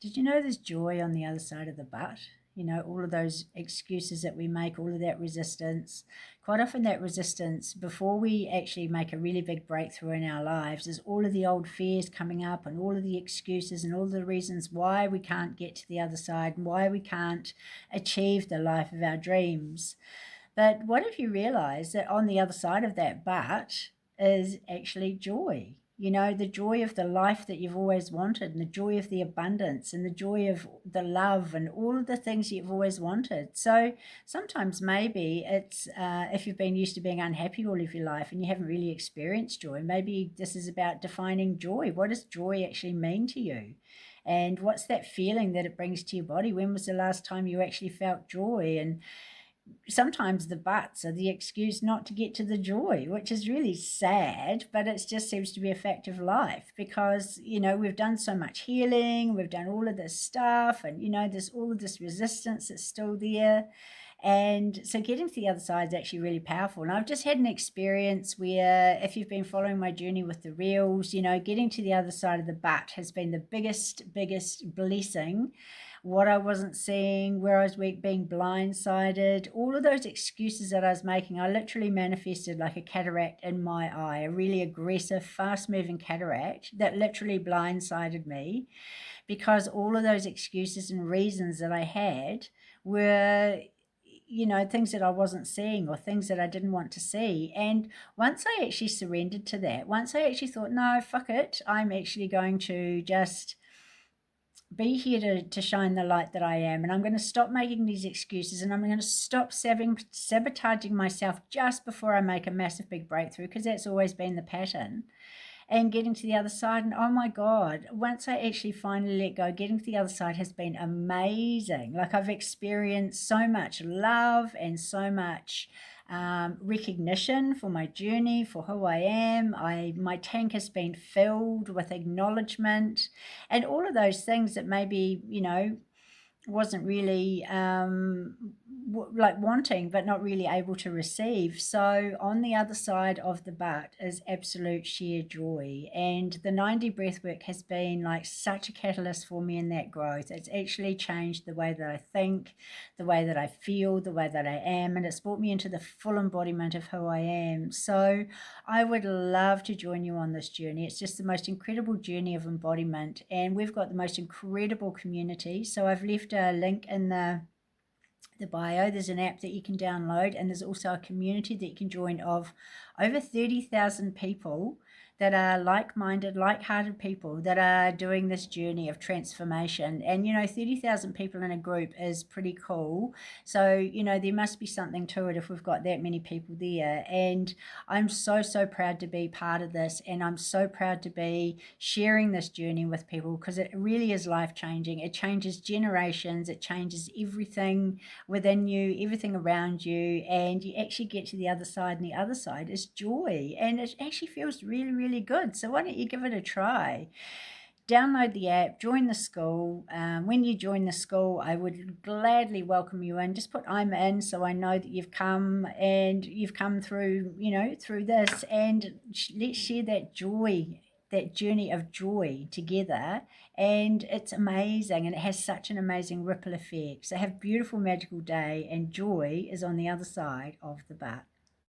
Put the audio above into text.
Did you know there's joy on the other side of the butt? You know, all of those excuses that we make, all of that resistance. Quite often, that resistance, before we actually make a really big breakthrough in our lives, is all of the old fears coming up and all of the excuses and all the reasons why we can't get to the other side and why we can't achieve the life of our dreams. But what if you realize that on the other side of that but is actually joy? You know, the joy of the life that you've always wanted, and the joy of the abundance, and the joy of the love, and all of the things you've always wanted. So sometimes maybe it's if you've been used to being unhappy all of your life and you haven't really experienced joy, maybe this is about defining joy. What does joy actually mean to you? And what's that feeling that it brings to your body? When was the last time you actually felt joy? And sometimes the buts are the excuse not to get to the joy, which is really sad, but it just seems to be a fact of life because, you know, we've done so much healing, we've done all of this stuff, and, you know, there's all of this resistance that's still there. And so getting to the other side is actually really powerful. And I've just had an experience where, if you've been following my journey with the reels, you know, getting to the other side of the butt has been the biggest blessing. What I wasn't seeing, where I was weak, being blindsided, all of those excuses that I was making, I literally manifested like a cataract in my eye, a really aggressive, fast moving cataract that literally blindsided me because all of those excuses and reasons that I had were, you know, things that I wasn't seeing or things that I didn't want to see. And once I actually surrendered to that, once I actually thought, no, fuck it, I'm actually going to just be here to shine the light that I am, and I'm going to stop making these excuses, and I'm going to stop sabotaging myself just before I make a massive big breakthrough, because that's always been the pattern. And getting to the other side, and oh my God, once I actually finally let go, getting to the other side has been amazing. Like, I've experienced so much love and so much recognition for my journey, for who I am. My tank has been filled with acknowledgement and all of those things that maybe, you know, wasn't really like wanting but not really able to receive. So on the other side of the butt is absolute sheer joy, and the 90 breathwork has been like such a catalyst for me in that growth. It's actually changed the way that I think, the way that I feel, the way that I am, and it's brought me into the full embodiment of who I am. So I would love to join you on this journey. It's just the most incredible journey of embodiment, and we've got the most incredible community. So I've left a link in the bio. There's an app that you can download, and there's also a community that you can join of over 30,000 people that are like-minded, like-hearted people that are doing this journey of transformation. And, you know, 30,000 people in a group is pretty cool. So, you know, there must be something to it if we've got that many people there. And I'm so proud to be part of this. And I'm so proud to be sharing this journey with people because it really is life-changing. It changes generations. It changes everything within you, everything around you. And you actually get to the other side, and the other side is joy. And it actually feels really good. So why don't you give it a try? Download the app, join the school. When you join the school, I would gladly welcome you in. Just put I'm in so I know that you've come and you've come through, you know, through this, and let's share that joy, that journey of joy together. And it's amazing, and it has such an amazing ripple effect. So have a beautiful magical day, and joy is on the other side of the butt.